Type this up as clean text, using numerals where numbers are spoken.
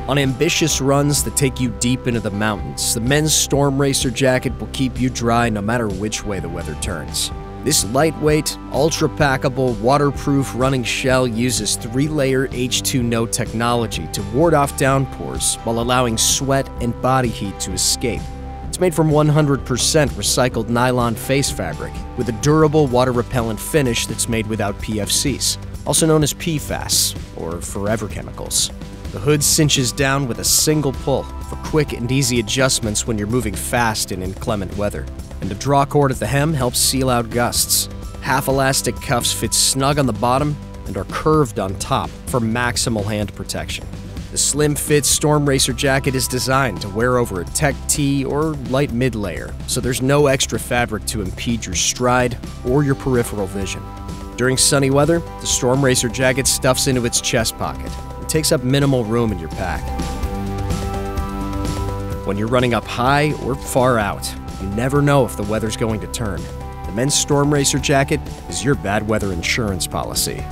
On ambitious runs that take you deep into the mountains, the men's Storm Racer jacket will keep you dry no matter which way the weather turns. This lightweight, ultra-packable, waterproof running shell uses 3-layer H2No technology to ward off downpours while allowing sweat and body heat to escape. It's made from 100% recycled nylon face fabric with a durable water-repellent finish that's made without PFCs, also known as PFAS, or forever chemicals. The hood cinches down with a single pull for quick and easy adjustments when you're moving fast in inclement weather. And the drawcord at the hem helps seal out gusts. Half-elastic cuffs fit snug on the bottom and are curved on top for maximal hand protection. The slim-fit Storm Racer jacket is designed to wear over a tech tee or light mid-layer, so there's no extra fabric to impede your stride or your peripheral vision. During sunny weather, the Storm Racer jacket stuffs into its chest pocket. It takes up minimal room in your pack. When you're running up high or far out, you never know if the weather's going to turn. The men's Storm Racer jacket is your bad weather insurance policy.